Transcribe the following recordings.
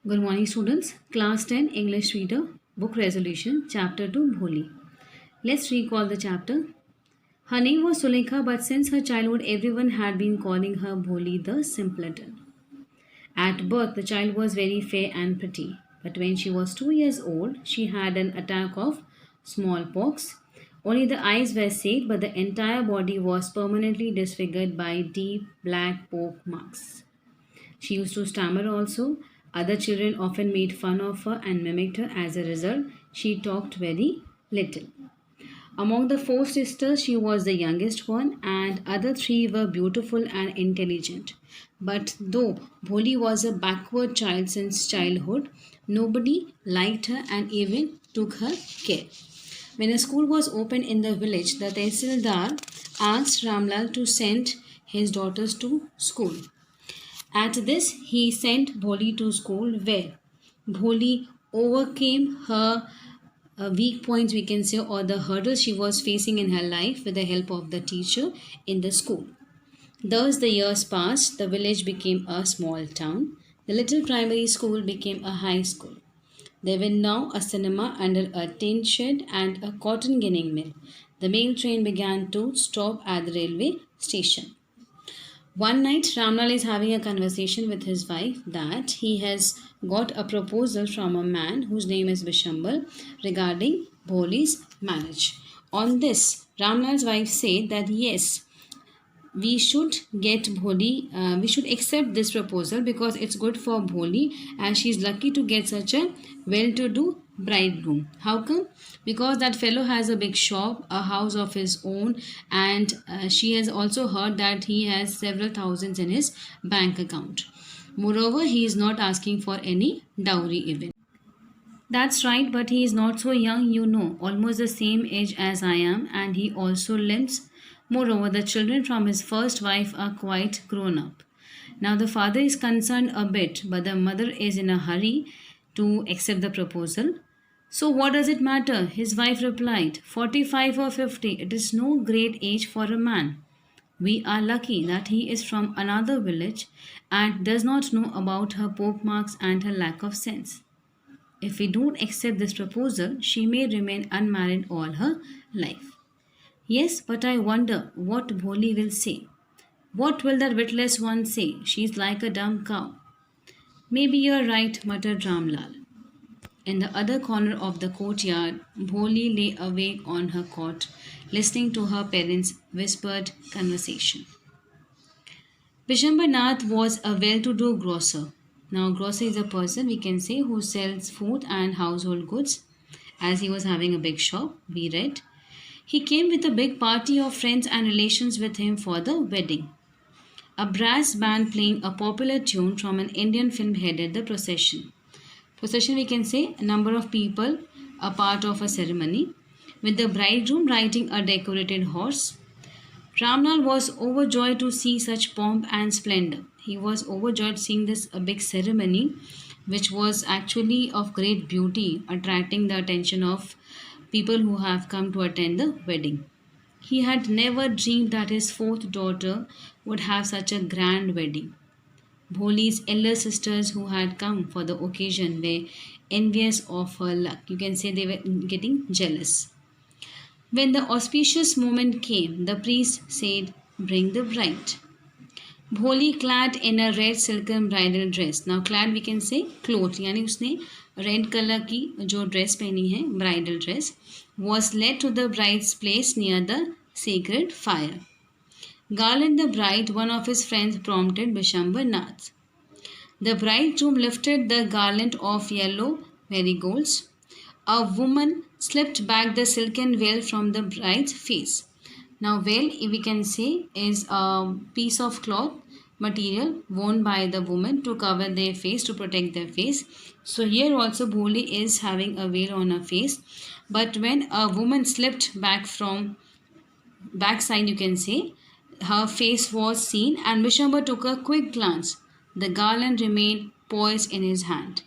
Good morning, students. Class 10 English Reader, Book Resolution, Chapter 2 Bholi. Let's recall the chapter. Her name was Sulekha, but since her childhood, everyone had been calling her Bholi the simpleton. At birth, the child was very fair and pretty, but when she was 2 years old, she had an attack of smallpox. Only the eyes were saved, but the entire body was permanently disfigured by deep black poke marks. She used to stammer also. Other children often made fun of her and mimicked her. As a result, she talked very little. Among the four sisters, she was the youngest one, and other three were beautiful and intelligent. But though Bholi was a backward child since childhood, nobody liked her and even took her care. When a school was opened in the village, the Tehsildar asked Ramlal to send his daughters to school. At this, he sent Bholi to school where Bholi overcame her weak points, we can say, or the hurdles she was facing in her life with the help of the teacher in the school. Thus, the years passed, the village became a small town. The little primary school became a high school. There were now a cinema under a tin shed and a cotton ginning mill. The mail train began to stop at the railway station. One night, Ramlal is having a conversation with his wife that he has got a proposal from a man whose name is Vishambal regarding Bholi's marriage. On this, Ramlal's wife said that yes, we should get Bholi, we should accept this proposal because it's good for Bholi and she's lucky to get such a well-to-do bridegroom. How come? Because that fellow has a big shop, a house of his own, and she has also heard that he has several thousands in his bank account. Moreover, he is not asking for any dowry even. That's right, but he is not so young, almost the same age as I am, and he also limps. Moreover, the children from his first wife are quite grown up. Now, the father is concerned a bit, but the mother is in a hurry to accept the proposal. So, what does it matter? His wife replied, 45 or 50, it is no great age for a man. We are lucky that he is from another village and does not know about her pokemarks and her lack of sense. If we don't accept this proposal, she may remain unmarried all her life. Yes, but I wonder what Bholi will say. What will that witless one say? She's like a dumb cow. Maybe you're right, muttered Ramlal. In the other corner of the courtyard, Bholi lay awake on her cot, listening to her parents' whispered conversation. Vishambanath was a well-to-do grocer. Now, grocer is a person we can say who sells food and household goods. As he was having a big shop, we read. He came with a big party of friends and relations with him for the wedding. A brass band playing a popular tune from an Indian film headed the procession. Procession, we can say, a number of people, a part of a ceremony, with the bridegroom riding a decorated horse. Ramlal was overjoyed to see such pomp and splendor. He was overjoyed seeing this a big ceremony, which was actually of great beauty, attracting the attention of people who have come to attend the wedding. He had never dreamed that his fourth daughter would have such a grand wedding. Bholi's elder sisters who had come for the occasion were envious of her luck. You can say they were getting jealous. When the auspicious moment came, the priest said, bring the bride. Bholi clad in a red silken bridal dress. Now clad we can say clothed. यानी उसने red color की जो dress पहनी है bridal dress was led to the bride's place near the sacred fire. Garland the bride, one of his friends prompted Vishambanath. The bridegroom lifted the garland of yellow marigolds. A woman slipped back the silken veil from the bride's face. Now veil we can say is a piece of cloth material worn by the woman to cover their face, to protect their face. So here also Bholi is having a veil on her face. But when a woman slipped back from backside, you can say, her face was seen and Vishamba took a quick glance. The garland remained poised in his hand.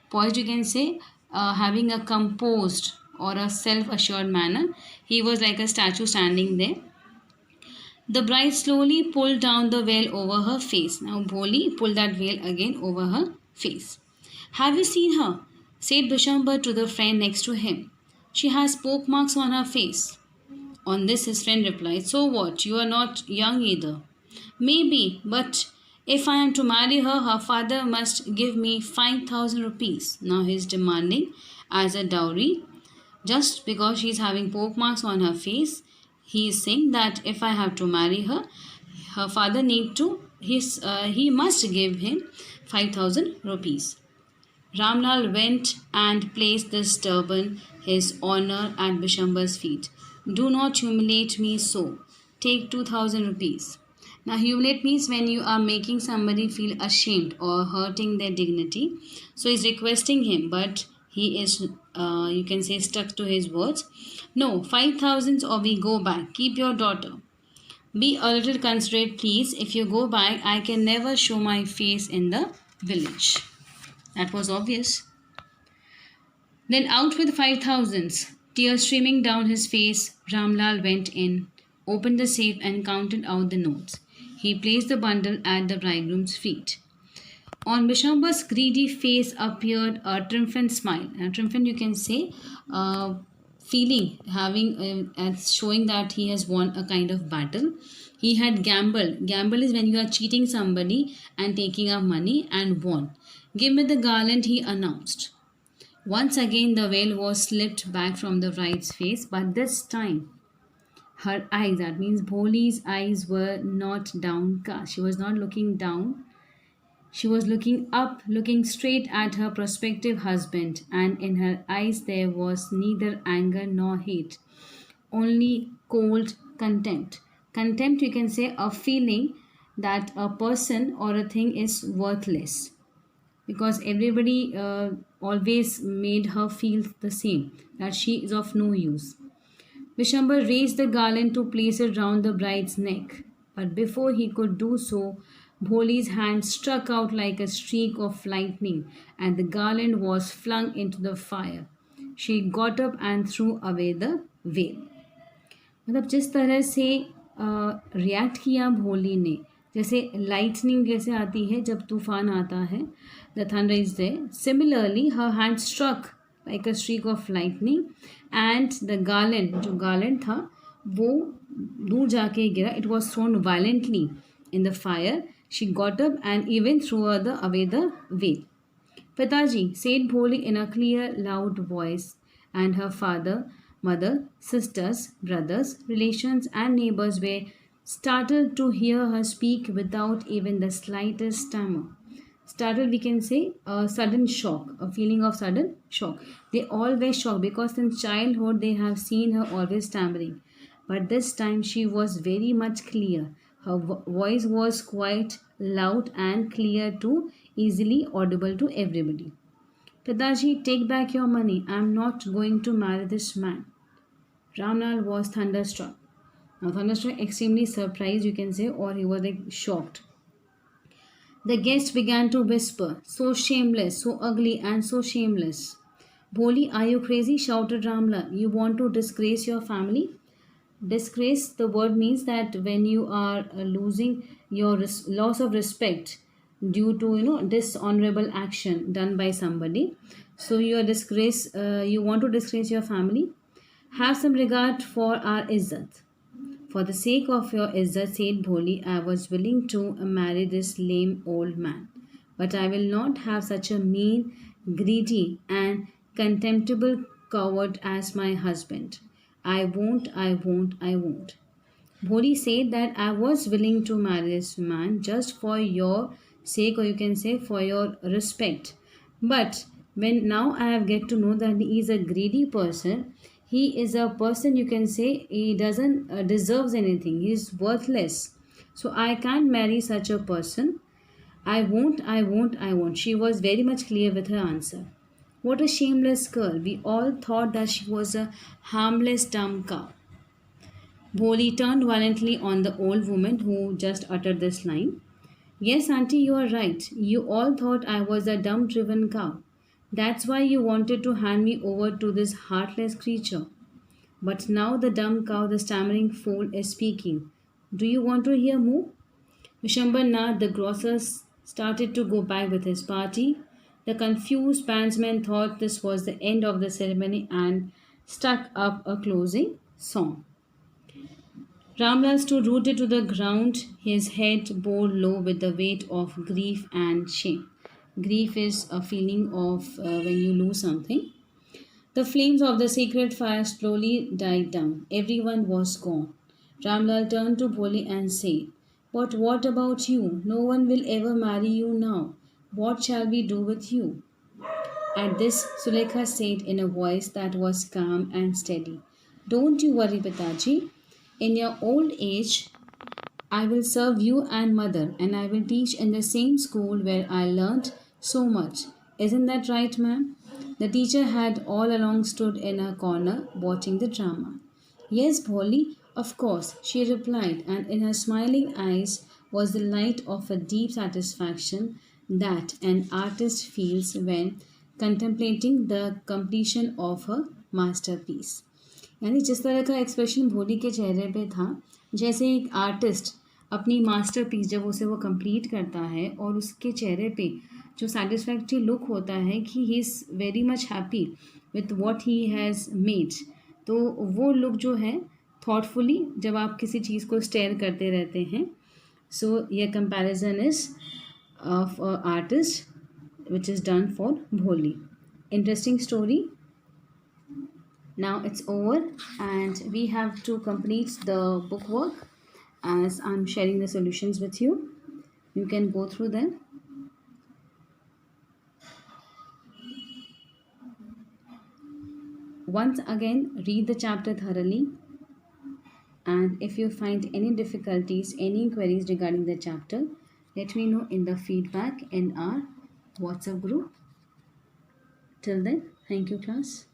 Poised, you can say, having a composed or a self-assured manner. He was like a statue standing there. The bride slowly pulled down the veil over her face. Now Bholi pulled that veil again over her face. Have you seen her? Said Bishambar to the friend next to him. She has poke marks on her face. On this, his friend replied, so what? You are not young either. Maybe, but if I am to marry her, her father must give me 5,000 rupees. Now he is demanding as a dowry just because she is having poke marks on her face. He is saying that if I have to marry her, her father he must give him 5,000 rupees. Ramlal went and placed this turban, his honor, at Bishambar's feet. Do not humiliate me so. Take 2,000 rupees. Now, humiliate means when you are making somebody feel ashamed or hurting their dignity. So, he's requesting him, but he is, you can say, stuck to his words. No, 5,000 or we go back. Keep your daughter. Be a little considerate, please. If you go back, I can never show my face in the village. That was obvious. Then out with 5,000s. Tears streaming down his face, Ramlal went in, opened the safe and counted out the notes. He placed the bundle at the bridegroom's feet. On Bishambar's greedy face appeared a triumphant smile. A triumphant, you can say, feeling, having, showing that he has won a kind of battle. He had gambled. Gamble is when you are cheating somebody and taking up money and won. Give me the garland, he announced. Once again, the veil was slipped back from the bride's face, but this time her eyes, that means Bholi's eyes, were not downcast. She was not looking down. She was looking up, looking straight at her prospective husband, and in her eyes there was neither anger nor hate, only cold contempt. Contempt, you can say, a feeling that a person or a thing is worthless, because everybody always made her feel the same, that she is of no use. Vishambar raised the garland to place it round the bride's neck, but before he could do so, Bholi's hand struck out like a streak of lightning, and the garland was flung into the fire. She got up and threw away the veil. मतलब जिस तरह से react किया भोली ने, जैसे lightning जैसे आती है जब तूफान आता है, the thunder is there, similarly her hand struck like a streak of lightning and the garland, जो गार्लेंड था वो दूर जाके गिरा. It was thrown violently in the fire. She got up and even threw away the veil. Pitaji, said Bholi in a clear, loud voice, and her father, mother, sisters, brothers, relations, and neighbors were startled to hear her speak without even the slightest stammer. Startled, we can say, a sudden shock, a feeling of sudden shock. They all were shocked because since childhood they have seen her always stammering. But this time she was very much clear. Her voice was quite loud and clear too, easily audible to everybody. Pitaji, take back your money. I am not going to marry this man. Ramlal was thunderstruck. Now, thunderstruck, extremely surprised, you can say, or he was like shocked. The guests began to whisper, so shameless, so ugly, and so shameless. Bholi, are you crazy? Shouted Ramlal. You want to disgrace your family? Disgrace, the word means that when you are losing your loss of respect due to dishonorable action done by somebody, so you are disgrace, you want to disgrace your family. Have some regard for our izzat. For the sake of your izzat, said Bholi, I was willing to marry this lame old man, but I will not have such a mean, greedy and contemptible coward as my husband. I won't, I won't, I won't. Bholi said that I was willing to marry this man just for your sake, or you can say for your respect. But when now I have get to know that he is a greedy person, he is a person, you can say, he doesn't deserves anything. He is worthless. So I can't marry such a person. I won't, I won't, I won't. She was very much clear with her answer. What a shameless girl. We all thought that she was a harmless dumb cow. Bholi turned violently on the old woman who just uttered this line. Yes, auntie, you are right. You all thought I was a dumb driven cow. That's why you wanted to hand me over to this heartless creature. But now the dumb cow, the stammering fool, is speaking. Do you want to hear more? Vishambar Nath, the grocer, started to go back with his party. The confused bandsman thought this was the end of the ceremony and struck up a closing song. Ramlal stood rooted to the ground, his head bowed low with the weight of grief and shame. Grief is a feeling of when you lose something. The flames of the sacred fire slowly died down. Everyone was gone. Ramlal turned to Bholi and said, "But what about you? No one will ever marry you now. What shall we do with you?" At this, Sulekha said in a voice that was calm and steady, "Don't you worry, Pitaji. In your old age, I will serve you and mother, and I will teach in the same school where I learnt so much. Isn't that right, ma'am?" The teacher had all along stood in her corner watching the drama. "Yes, Bholi, of course," she replied, and in her smiling eyes was the light of a deep satisfaction that an artist feels when contemplating the completion of her masterpiece. यानी जिस तरह का expression भोली के चेहरे पे था, जैसे एक आर्टिस्ट अपनी मास्टरपीस जब उसे वो कंप्लीट करता है और उसके चेहरे पे जो सेटिस्फैक्ट्री लुक होता है कि he is very much happy with what he has made, तो वो लुक जो है थॉटफुली जब आप किसी चीज़ को स्टेयर करते रहते हैं, सो ये comparison is of artist which is done for Bholi. Interesting story. Now it's over and we have to complete the book work as I'm sharing the solutions with you. You can go through them. Once again, read the chapter thoroughly, and if you find any difficulties, any queries regarding the chapter, let me know in the feedback in our WhatsApp group. Till then, thank you, class.